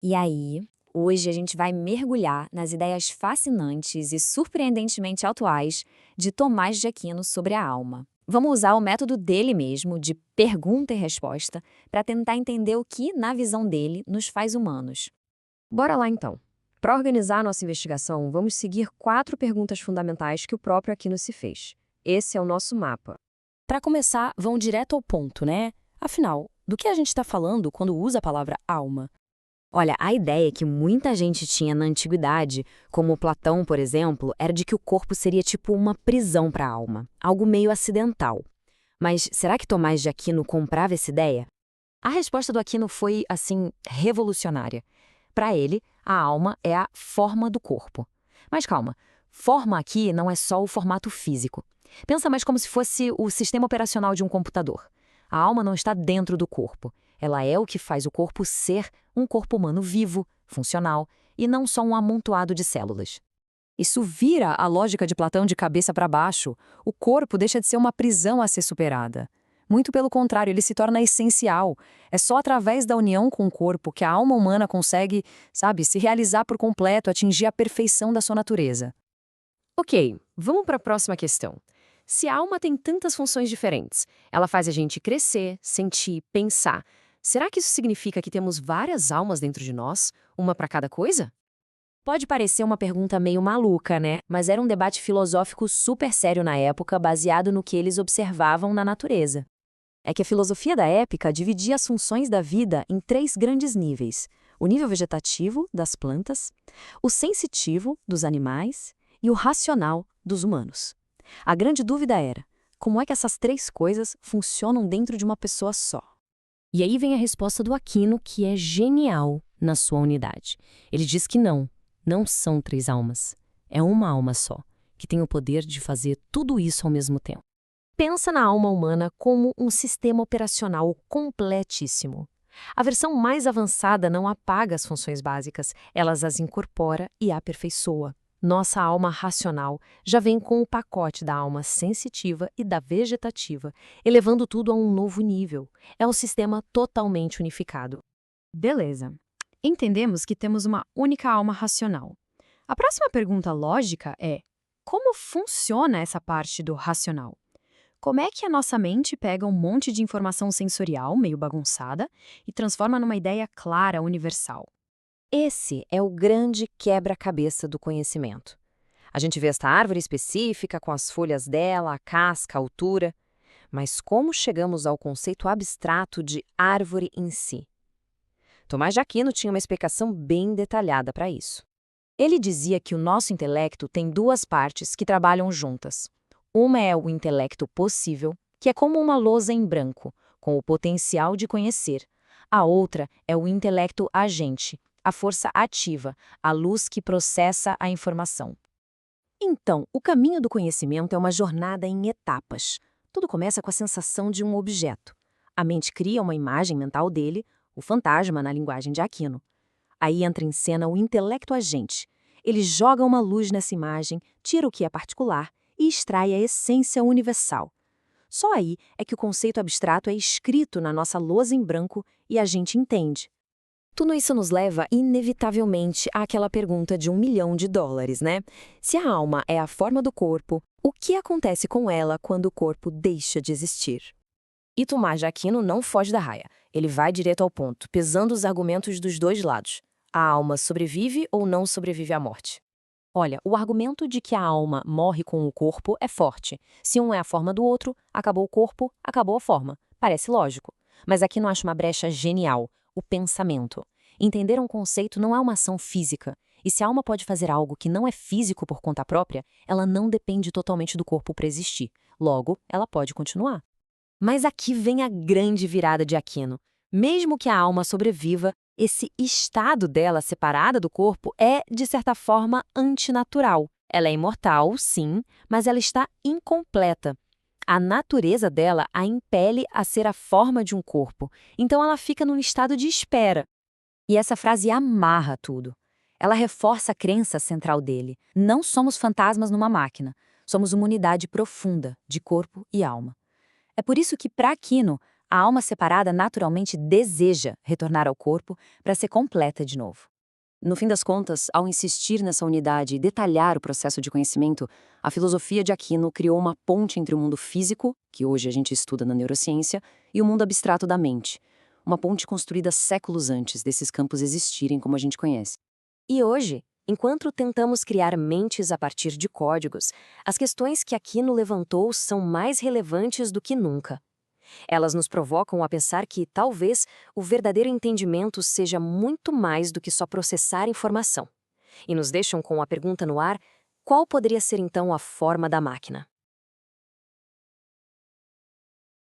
E aí, hoje a gente vai mergulhar nas ideias fascinantes e surpreendentemente atuais de Tomás de Aquino sobre a alma. Vamos usar o método dele mesmo, de pergunta e resposta, para tentar entender o que, na visão dele, nos faz humanos. Bora lá então. Para organizar a nossa investigação, vamos seguir 4 perguntas fundamentais que o próprio Aquino se fez. Esse é o nosso mapa. Para começar, vão direto ao ponto, né? Afinal, do que a gente está falando quando usa a palavra alma? Olha, a ideia que muita gente tinha na antiguidade, como Platão, por exemplo, era de que o corpo seria tipo uma prisão para a alma, algo meio acidental. Mas será que Tomás de Aquino comprava essa ideia? A resposta do Aquino foi, assim, revolucionária. Para ele, a alma é a forma do corpo. Mas calma, forma aqui não é só o formato físico. Pensa mais como se fosse o sistema operacional de um computador. A alma não está dentro do corpo. Ela é o que faz o corpo ser um corpo humano vivo, funcional, e não só um amontoado de células. Isso vira a lógica de Platão de cabeça para baixo. O corpo deixa de ser uma prisão a ser superada. Muito pelo contrário, ele se torna essencial. É só através da união com o corpo que a alma humana consegue, sabe, se realizar por completo, atingir a perfeição da sua natureza. Ok, vamos para a próxima questão. Se a alma tem tantas funções diferentes, ela faz a gente crescer, sentir, pensar. Será que isso significa que temos várias almas dentro de nós, uma para cada coisa? Pode parecer uma pergunta meio maluca, né? Mas era um debate filosófico super sério na época, baseado no que eles observavam na natureza. É que a filosofia da época dividia as funções da vida em 3 grandes níveis: o nível vegetativo, das plantas, o sensitivo, dos animais, e o racional, dos humanos. A grande dúvida era: como é que essas 3 coisas funcionam dentro de uma pessoa só? E aí vem a resposta do Aquino, que é genial na sua unidade. Ele diz que não são 3 almas. É uma alma só, que tem o poder de fazer tudo isso ao mesmo tempo. Pensa na alma humana como um sistema operacional completíssimo. A versão mais avançada não apaga as funções básicas, elas as incorpora e aperfeiçoa. Nossa alma racional já vem com o pacote da alma sensitiva e da vegetativa, elevando tudo a um novo nível. É um sistema totalmente unificado. Beleza. Entendemos que temos uma única alma racional. A próxima pergunta lógica é: como funciona essa parte do racional? Como é que a nossa mente pega um monte de informação sensorial, meio bagunçada, e transforma numa ideia clara, universal? Esse é o grande quebra-cabeça do conhecimento. A gente vê esta árvore específica, com as folhas dela, a casca, a altura, mas como chegamos ao conceito abstrato de árvore em si? Tomás de Aquino tinha uma explicação bem detalhada para isso. Ele dizia que o nosso intelecto tem 2 partes que trabalham juntas. Uma é o intelecto possível, que é como uma lousa em branco, com o potencial de conhecer. A outra é o intelecto agente, a força ativa, a luz que processa a informação. Então, o caminho do conhecimento é uma jornada em etapas. Tudo começa com a sensação de um objeto. A mente cria uma imagem mental dele, o fantasma na linguagem de Aquino. Aí entra em cena o intelecto agente. Ele joga uma luz nessa imagem, tira o que é particular e extrai a essência universal. Só aí é que o conceito abstrato é escrito na nossa lousa em branco e a gente entende. Tudo isso nos leva, inevitavelmente, àquela pergunta de $1 milhão, né? Se a alma é a forma do corpo, o que acontece com ela quando o corpo deixa de existir? E Tomás de Aquino não foge da raia. Ele vai direto ao ponto, pesando os argumentos dos 2 lados. A alma sobrevive ou não sobrevive à morte? Olha, o argumento de que a alma morre com o corpo é forte. Se um é a forma do outro, acabou o corpo, acabou a forma. Parece lógico. Mas aqui não acho uma brecha genial: o pensamento. Entender um conceito não é uma ação física. E se a alma pode fazer algo que não é físico por conta própria, ela não depende totalmente do corpo para existir. Logo, ela pode continuar. Mas aqui vem a grande virada de Aquino. Mesmo que a alma sobreviva, esse estado dela separada do corpo é, de certa forma, antinatural. Ela é imortal, sim, mas ela está incompleta. A natureza dela a impele a ser a forma de um corpo, então ela fica num estado de espera. E essa frase amarra tudo. Ela reforça a crença central dele: não somos fantasmas numa máquina, somos uma unidade profunda de corpo e alma. É por isso que, para Aquino, A alma separada naturalmente deseja retornar ao corpo para ser completa de novo. No fim das contas, ao insistir nessa unidade e detalhar o processo de conhecimento, a filosofia de Aquino criou uma ponte entre o mundo físico, que hoje a gente estuda na neurociência, e o mundo abstrato da mente. Uma ponte construída séculos antes desses campos existirem como a gente conhece. E hoje, enquanto tentamos criar mentes a partir de códigos, as questões que Aquino levantou são mais relevantes do que nunca. Elas nos provocam a pensar que, talvez, o verdadeiro entendimento seja muito mais do que só processar informação. E nos deixam com a pergunta no ar: qual poderia ser então a forma da máquina?